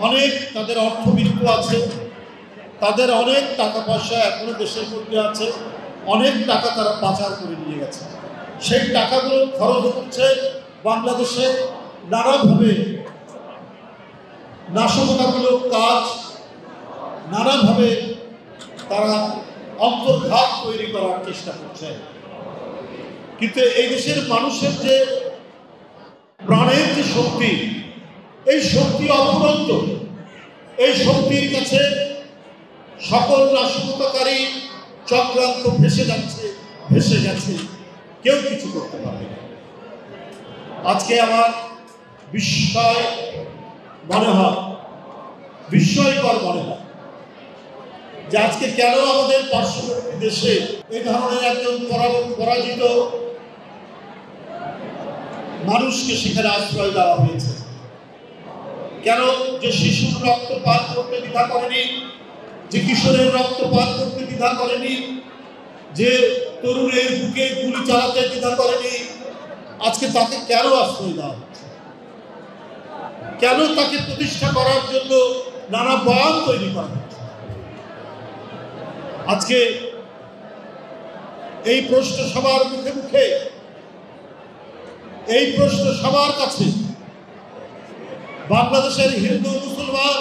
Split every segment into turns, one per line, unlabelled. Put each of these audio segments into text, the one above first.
অনেক তাদের অর্থবিত্ত আছে, তাদের অনেক টাকা পয়সা এখনো দেশের মধ্যে আছে, অনেক টাকা তারা পাচার করে নিয়ে গেছে। সেই টাকাগুলো খরচ করছে বাংলাদেশে নানাভাবে নাশকতামূলক কাজ, নানাভাবে তারা অন্তর্ঘাত তৈরি করার চেষ্টা করছে। কিন্তু এই দেশের মানুষের যে প্রাণের যে শক্তি, এই শক্তি অফুরন্ত। এই শক্তির কাছে সকল নাশকতাকারী চক্রান্ত ভেসে গেছে, কেউ কিছু করতে পারবে না। আজকে আমার বিস্ময়কর মনে হয় যে আজকে কেন আমাদের পার্শ্ববর্তী দেশে এই ধরনের একজন পরাজিত মানুষকে সেখানে আশ্রয় দেওয়া হয়েছে। কেন যে শিশুর রক্তপাত করতে দ্বিধা করেনি, যে কিশোরের রক্তপাত করতে দ্বিধা করেনি, যে তরুণের বুকে গুলি চালাতে দ্বিধা করেনি, আজকে তাকে কেন আশ্রয় দেওয়া হচ্ছে? কেন তাকে প্রতিষ্ঠা করার জন্য নানা বয়ান তৈরি করা হচ্ছে? আজকে এই প্রশ্ন সবার মুখে মুখে, এই প্রশ্ন সবার কাছে। বাংলাদেশের হিন্দু মুসলমান,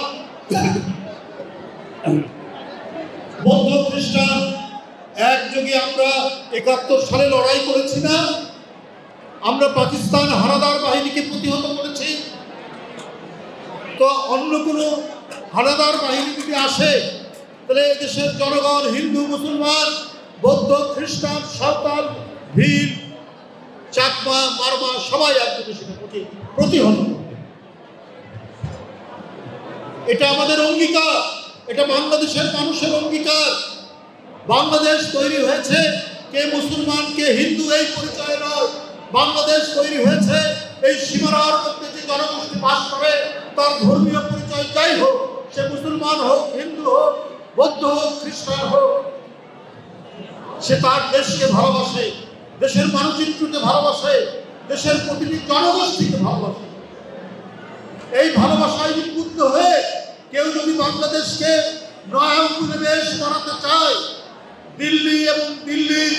বৌদ্ধ খ্রিস্টান একযোগে আমরা ৭১ সালে লড়াই করেছি না? আমরা পাকিস্তান হানাদার বাহিনীকে প্রতিহত করেছি। তো অন্য কোনো হানাদার বাহিনী যদি আসে, তাহলে দেশের জনগণ, হিন্দু মুসলমান, বৌদ্ধ খ্রিস্টান, সাঁওতাল, ভীল, চাকমা, মারমা সবাই একযোগে সেটা প্রতিহত করবে। এটা আমাদের অঙ্গীকার, এটা বাংলাদেশের মানুষের অঙ্গীকার। বাংলাদেশ তৈরি হয়েছে কে মুসলমান কে হিন্দু এই পরিচয় নয়। বাংলাদেশ তৈরি হয়েছে এই সীমানার মধ্যে যে জনগোষ্ঠী বাস করে, তার ধর্মীয় পরিচয় যাই হোক, সে মুসলমান হোক, হিন্দু হোক, বৌদ্ধ হোক, খ্রিস্টান হোক, সে তার দেশকে ভালোবাসে, দেশের মানচিত্রকে ভালোবাসে, দেশের প্রতিটি জনগোষ্ঠীকে ভালোবাসে। এই ভালোবাসায় উদ্বুদ্ধ হয়ে কেউ যদি বাংলাদেশকে নয়া উপনিবেশ করাতে চায়, দিল্লি এবং দিল্লির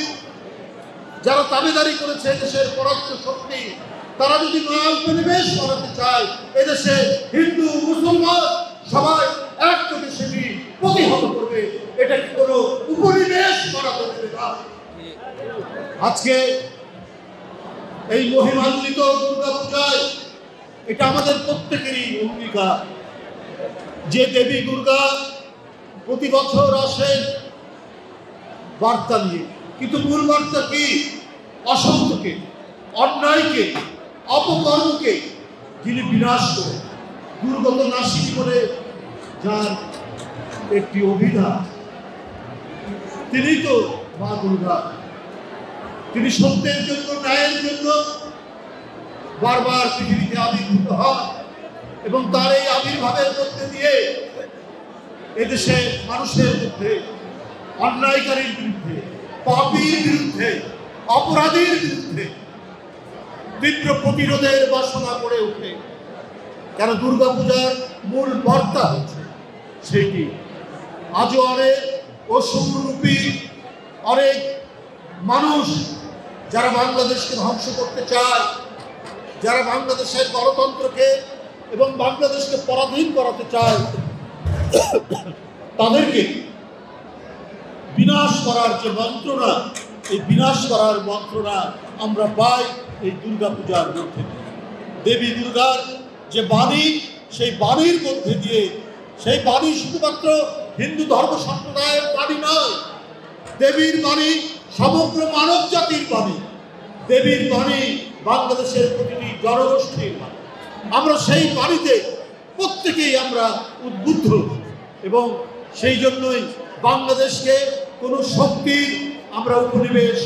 যারা দাবিদারি করেছে দেশের পরাক্ত শক্তি, তারা যদি নয়া উপনিবেশ করাতে চায়, এদেশে হিন্দু মুসলমান সবাই একযোগে সেটি প্রতিহত করবে। এটা কি কোনো উপনিবেশ করাতে দেবে না। আজকে এই মহিমান্বিত দুর্গা পূজায় এটা আমাদের প্রত্যেকেরই অঙ্গীকার যে দেবী দুর্গা প্রতি বছর আসেন বার্তা নিয়ে, কিন্তু মূল বার্তা কি? অসত্যকে, অন্যায়কে, অপকর্মকে যিনি বিনাশ করে দুর্গত নাসিক করে যার একটি অভিধান, তিনি তো মা দুর্গা। তিনি সত্যের জন্য, ন্যায়ের জন্য বারবার পৃথিবীতে আবির্ভূত হন এবং তার এই আবির্ভাবের মধ্যে দিয়ে এদেশে মানুষের মধ্যে, অন্যায়কারীর বিরুদ্ধে, পাপীর বিরুদ্ধে, অপরাধীর বিরুদ্ধে তীব্র প্রতিরোধের বাসনা করে ওঠে। কেন দুর্গাপূজার মূল বার্তা হচ্ছে সেটি। আজও অনেক অসুরূপী অনেক মানুষ যারা বাংলাদেশকে ধ্বংস করতে চায়, যারা বাংলাদেশের গণতন্ত্রকে এবং বাংলাদেশকে পরাধীন করাতে চায়, তাদেরকে বিনাশ করার যে মন্ত্রণা, এই বিনাশ করার মন্ত্রণা আমরা পাই এই দুর্গাপূজার মধ্যে। দেবী দুর্গার যে বাণী, সেই বাণীর মধ্যে দিয়ে, সেই বাণী শুধুমাত্র হিন্দু ধর্ম সম্প্রদায়ের বাণী নয়, দেবীর বাণী সমগ্র মানব জাতির বাণী। দেবীর বাণী বাংলাদেশের প্রতিটি জনগোষ্ঠীর বাণী। আমরা সেই বাণীতে প্রত্যেকেই আমরা উদ্বুদ্ধ এবং সেই জন্যই বাংলাদেশকে কোনো শক্তির আমরা উপনিবেশ